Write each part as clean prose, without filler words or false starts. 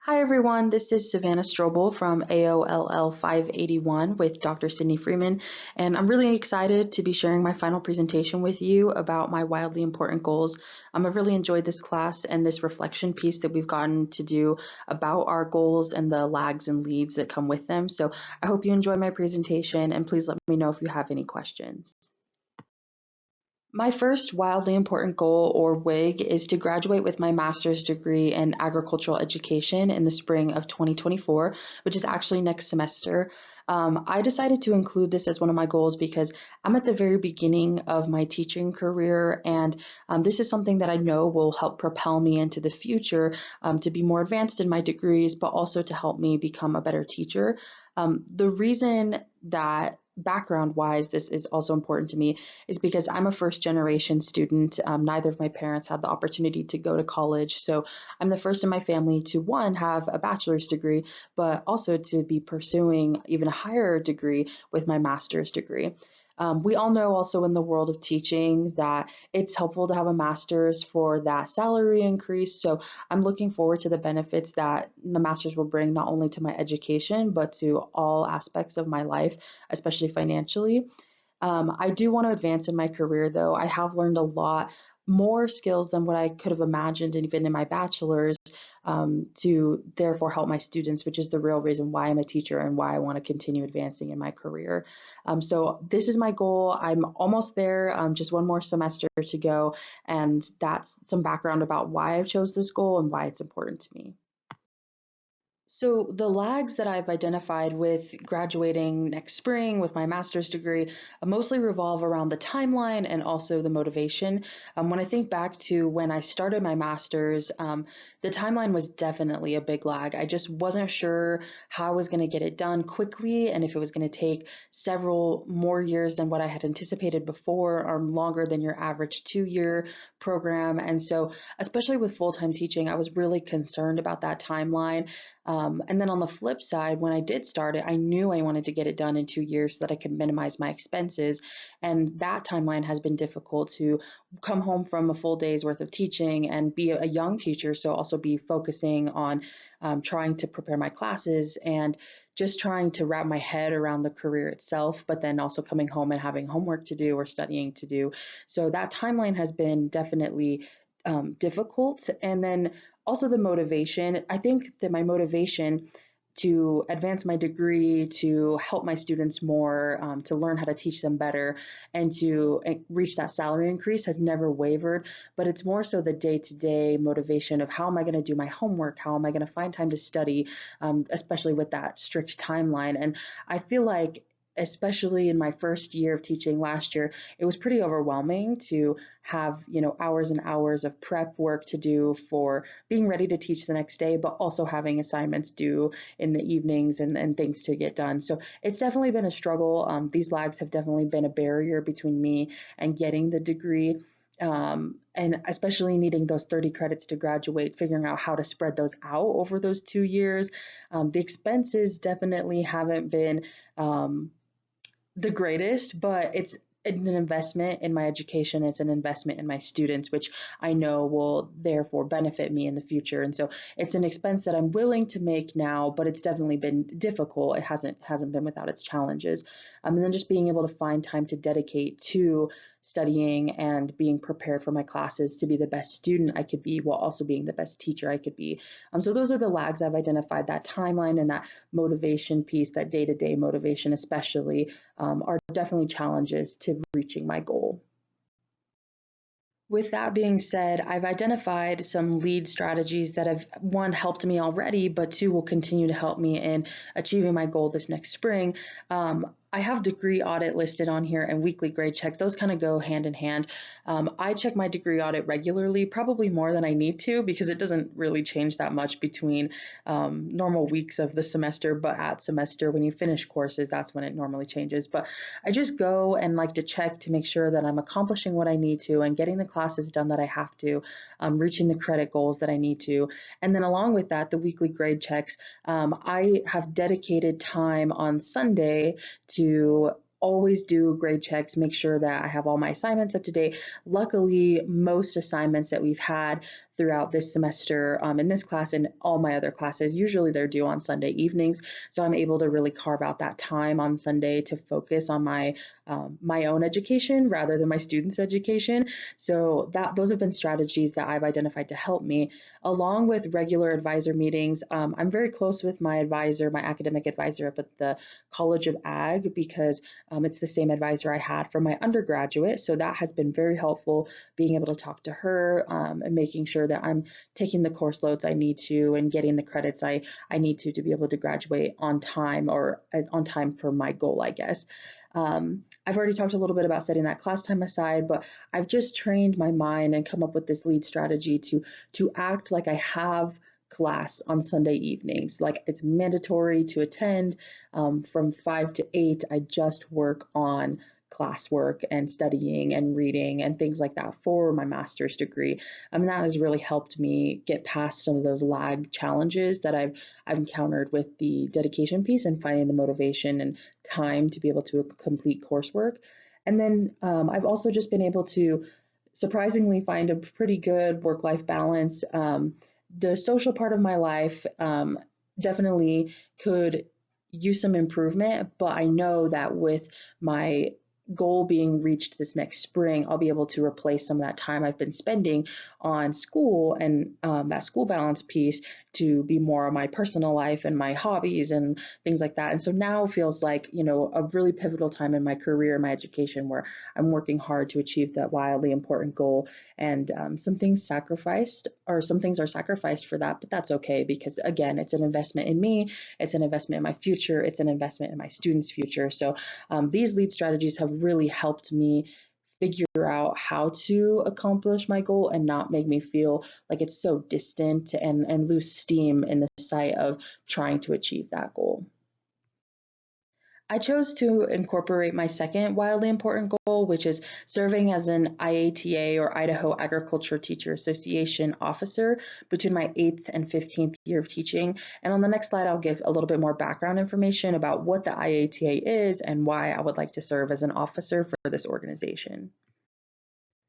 Hi everyone, this is Savannah Strobel from AOLL 581 with Dr. Sydney Freeman, and I'm really excited to be sharing my final presentation with you about my wildly important goals. I've really enjoyed this class and this reflection piece that we've gotten to do about our goals and the lags and leads that come with them. So I hope you enjoy my presentation, and please let me know if you have any questions. My first wildly important goal, or WIG, is to graduate with my master's degree in agricultural education in the spring of 2024, which is actually next semester. I decided to include this as one of my goals because I'm at the very beginning of my teaching career, and this is something that I know will help propel me into the future to be more advanced in my degrees, but also to help me become a better teacher. The reason that background wise this is also important to me is because I'm a first generation student. Neither of my parents had the opportunity to go to college. So I'm the first in my family to, one, have a bachelor's degree, but also to be pursuing even a higher degree with my master's degree. We all know also in the world of teaching that it's helpful to have a master's for that salary increase. So I'm looking forward to the benefits that the master's will bring not only to my education, but to all aspects of my life, especially financially. I do want to advance in my career, though. I have learned a lot more skills than what I could have imagined, even in my bachelor's, to therefore help my students, which is the real reason why I'm a teacher and why I want to continue advancing in my career. So this is my goal. I'm almost there, just one more semester to go, and that's some background about why I chose this goal and why it's important to me. So the lags that I've identified with graduating next spring with my master's degree mostly revolve around the timeline and also the motivation. When I think back to when I started my master's, the timeline was definitely a big lag. I just wasn't sure how I was going to get it done quickly and if it was going to take several more years than what I had anticipated before or longer than your average 2-year program. And so, especially with full-time teaching, I was really concerned about that timeline. And then on the flip side, when I did start it, I knew I wanted to get it done in 2 years so that I could minimize my expenses. And that timeline has been difficult to come home from a full day's worth of teaching and be a young teacher, so also be focusing on trying to prepare my classes and just trying to wrap my head around the career itself, but then also coming home and having homework to do or studying to do. So that timeline has been definitely difficult. And then also the motivation. I think that my motivation to advance my degree, to help my students more, to learn how to teach them better, and to reach that salary increase has never wavered. But it's more so the day-to-day motivation of how am I going to do my homework? How am I going to find time to study, especially with that strict timeline? And I feel like especially in my first year of teaching last year, it was pretty overwhelming to have, hours and hours of prep work to do for being ready to teach the next day, but also having assignments due in the evenings and things to get done. So it's definitely been a struggle. These lags have definitely been a barrier between me and getting the degree. And especially needing those 30 credits to graduate, figuring out how to spread those out over those 2 years. The expenses definitely haven't been the greatest, but it's an investment in my education. It's an investment in my students, which I know will therefore benefit me in the future. And so it's an expense that I'm willing to make now, but it's definitely been difficult. It hasn't been without its challenges. And then just being able to find time to dedicate to studying and being prepared for my classes to be the best student I could be while also being the best teacher I could be. So those are the lags I've identified, that timeline and that motivation piece, that day-to-day motivation especially, are definitely challenges to reaching my goal. With that being said, I've identified some lead strategies that have, one, helped me already, but two, will continue to help me in achieving my goal this next spring. I have degree audit listed on here and weekly grade checks. Those kind of go hand in hand. I check my degree audit regularly, probably more than I need to because it doesn't really change that much between normal weeks of the semester, but at semester when you finish courses, that's when it normally changes. But I just go and like to check to make sure that I'm accomplishing what I need to and getting the classes done that I have to, reaching the credit goals that I need to. And then along with that, the weekly grade checks, I have dedicated time on Sunday to always do grade checks, make sure that I have all my assignments up to date. Luckily, most assignments that we've had throughout this semester in this class and all my other classes. Usually they're due on Sunday evenings, so I'm able to really carve out that time on Sunday to focus on my own education rather than my students' education. So those have been strategies that I've identified to help me, along with regular advisor meetings. I'm very close with my advisor, my academic advisor up at the College of Ag, because it's the same advisor I had for my undergraduate. So that has been very helpful, being able to talk to her and making sure that I'm taking the course loads I need to and getting the credits I need to be able to graduate on time, or on time for my goal, I guess. I've already talked a little bit about setting that class time aside, but I've just trained my mind and come up with this lead strategy to act like I have class on Sunday evenings, like it's mandatory to attend. From 5 to 8, I just work on classwork and studying and reading and things like that for my master's degree. I mean, that has really helped me get past some of those lag challenges that I've encountered with the dedication piece and finding the motivation and time to be able to complete coursework. And then I've also just been able to surprisingly find a pretty good work-life balance. The social part of my life definitely could use some improvement, but I know that with my goal being reached this next spring, I'll be able to replace some of that time I've been spending on school and that school balance piece to be more of my personal life and my hobbies and things like that. And so now feels like, a really pivotal time in my career, my education, where I'm working hard to achieve that wildly important goal. And some things are sacrificed for that, but that's okay, because again, it's an investment in me, it's an investment in my future, it's an investment in my students' future. So these lead strategies have really helped me figure out how to accomplish my goal and not make me feel like it's so distant and lose steam in the sight of trying to achieve that goal. I chose to incorporate my second wildly important goal, which is serving as an IATA, or Idaho Agriculture Teacher Association officer, between my 8th and 15th year of teaching. And on the next slide, I'll give a little bit more background information about what the IATA is and why I would like to serve as an officer for this organization.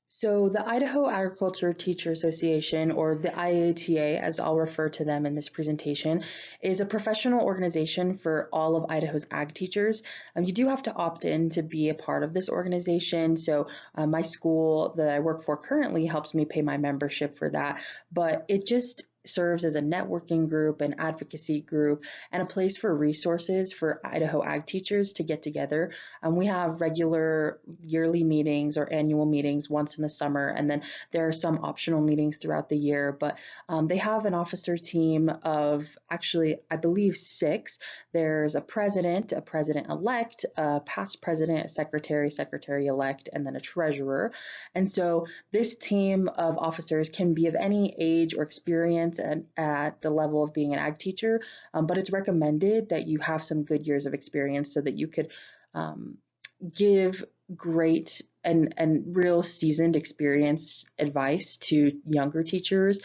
So the Idaho Agriculture Teacher Association, or the IATA as I'll refer to them in this presentation, is a professional organization for all of Idaho's ag teachers. You do have to opt in to be a part of this organization. So my school that I work for currently helps me pay my membership for that, but it just serves as a networking group, an advocacy group, and a place for resources for Idaho ag teachers to get together. We have regular yearly meetings or annual meetings once in the summer, and then there are some optional meetings throughout the year, but they have an officer team of actually, I believe, 6. There's a president-elect, a past president, a secretary-elect, and then a treasurer. And so this team of officers can be of any age or experience at the level of being an ag teacher, but it's recommended that you have some good years of experience so that you could give great and real seasoned experienced advice to younger teachers.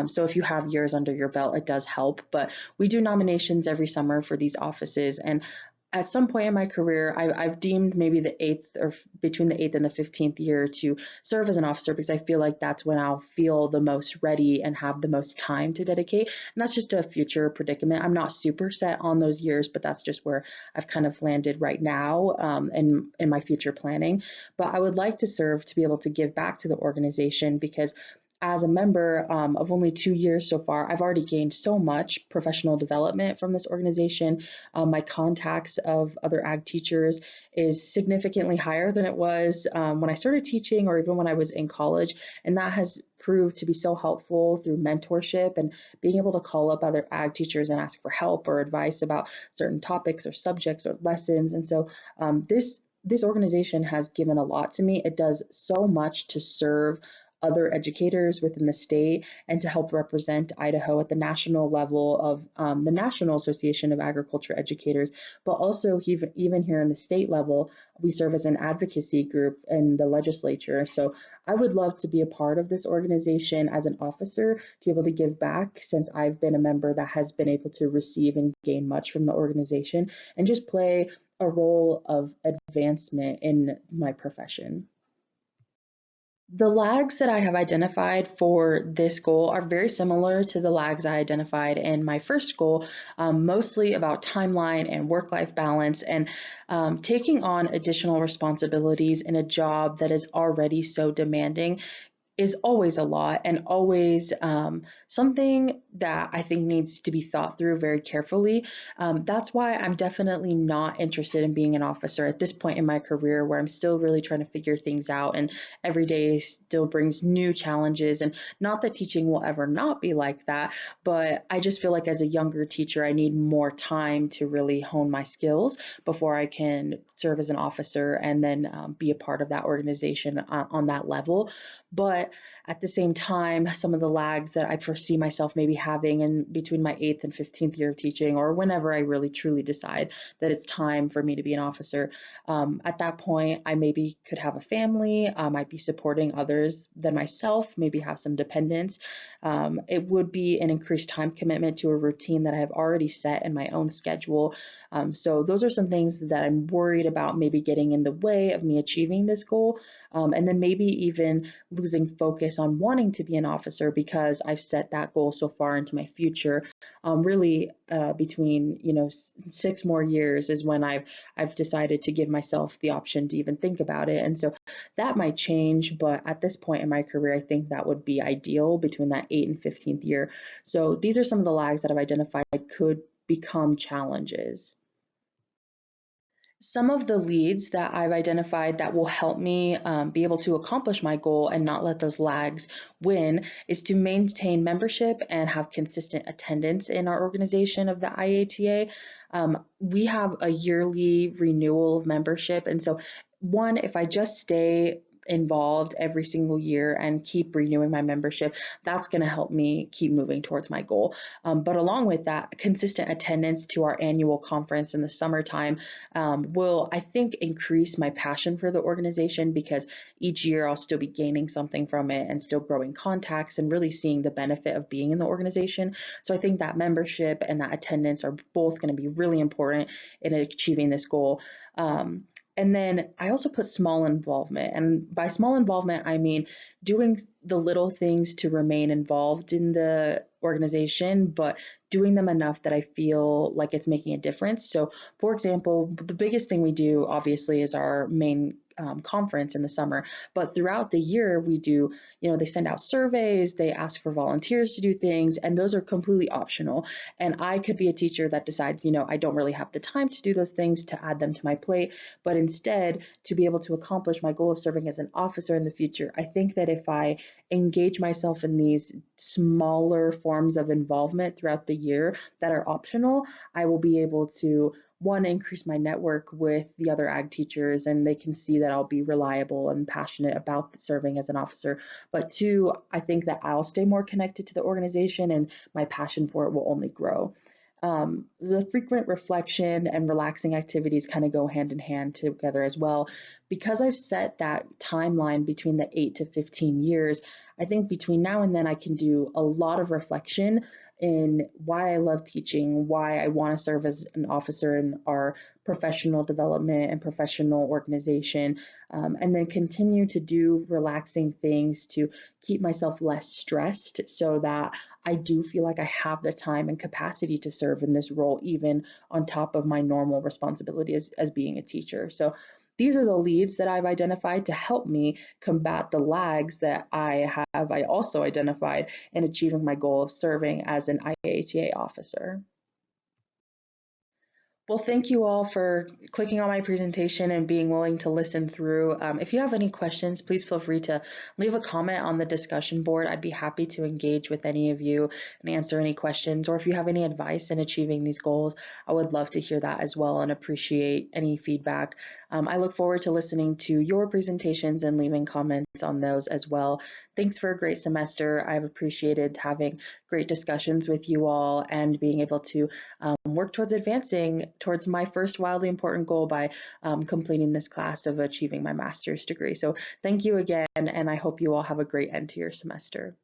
So if you have years under your belt, it does help. But we do nominations every summer for these offices, and at some point in my career, I've deemed maybe the 8th, or between the 8th and the 15th year, to serve as an officer, because I feel like that's when I'll feel the most ready and have the most time to dedicate. And that's just a future predicament. I'm not super set on those years, but that's just where I've kind of landed right now in my future planning. But I would like to serve to be able to give back to the organization, because as a member of only 2 years so far, I've already gained so much professional development from this organization. My contacts of other ag teachers is significantly higher than it was when I started teaching, or even when I was in college. And that has proved to be so helpful through mentorship and being able to call up other ag teachers and ask for help or advice about certain topics or subjects or lessons. And so this organization has given a lot to me. It does so much to serve other educators within the state and to help represent Idaho at the national level of the National Association of Agriculture Educators, but also even here in the state level, we serve as an advocacy group in the legislature. So I would love to be a part of this organization as an officer, to be able to give back, since I've been a member that has been able to receive and gain much from the organization, and just play a role of advancement in my profession. The lags that I have identified for this goal are very similar to the lags I identified in my first goal, mostly about timeline and work life balance and taking on additional responsibilities in a job that is already so demanding is always a lot and always something that I think needs to be thought through very carefully. That's why I'm definitely not interested in being an officer at this point in my career where I'm still really trying to figure things out and every day still brings new challenges. And not that teaching will ever not be like that, but I just feel like as a younger teacher, I need more time to really hone my skills before I can serve as an officer and then be a part of that organization on that level. But at the same time, some of the lags that I foresee myself maybe having in between my 8th and 15th year of teaching, or whenever I really truly decide that it's time for me to be an officer, at that point, I maybe could have a family, I might be supporting others than myself, maybe have some dependents. It would be an increased time commitment to a routine that I have already set in my own schedule. So those are some things that I'm worried about maybe getting in the way of me achieving this goal. And then maybe even losing focus on wanting to be an officer because I've set that goal so far into my future. Really, between 6 more years is when I've decided to give myself the option to even think about it, and so that might change. But at this point in my career, I think that would be ideal between that 8th and 15th year. So these are some of the lags that I've identified could become challenges. Some of the leads that I've identified that will help me be able to accomplish my goal and not let those lags win is to maintain membership and have consistent attendance in our organization of the IATA. We have a yearly renewal of membership. And so, one, if I just stay involved every single year and keep renewing my membership, that's going to help me keep moving towards my goal. But along with that, consistent attendance to our annual conference in the summertime will, I think, increase my passion for the organization because each year I'll still be gaining something from it and still growing contacts and really seeing the benefit of being in the organization. So I think that membership and that attendance are both going to be really important in achieving this goal. And then I also put small involvement. And by small involvement, I mean doing the little things to remain involved in the organization, but doing them enough that I feel like it's making a difference. So, for example, the biggest thing we do obviously is our main conference in the summer, but throughout the year we do, they send out surveys, they ask for volunteers to do things, and those are completely optional. And I could be a teacher that decides, I don't really have the time to do those things to add them to my plate, but instead to be able to accomplish my goal of serving as an officer in the future, I think that if I engage myself in these smaller forms of involvement throughout the year that are optional, I will be able to one, increase my network with the other ag teachers and they can see that I'll be reliable and passionate about serving as an officer. But two, I think that I'll stay more connected to the organization and my passion for it will only grow. The frequent reflection and relaxing activities kind of go hand in hand together as well. Because I've set that timeline between the 8 to 15 years, I think between now and then I can do a lot of reflection in why I love teaching, why I want to serve as an officer in our professional development and professional organization, and then continue to do relaxing things to keep myself less stressed so that I do feel like I have the time and capacity to serve in this role, even on top of my normal responsibility as being a teacher. So these are the leads that I've identified to help me combat the lags that I also identified in achieving my goal of serving as an IATA officer. Well, thank you all for clicking on my presentation and being willing to listen through. If you have any questions, please feel free to leave a comment on the discussion board. I'd be happy to engage with any of you and answer any questions. Or if you have any advice in achieving these goals, I would love to hear that as well and appreciate any feedback. I look forward to listening to your presentations and leaving comments on those as well. Thanks for a great semester. I've appreciated having great discussions with you all and being able to work towards advancing towards my first wildly important goal by completing this class of achieving my master's degree. So thank you again, and I hope you all have a great end to your semester.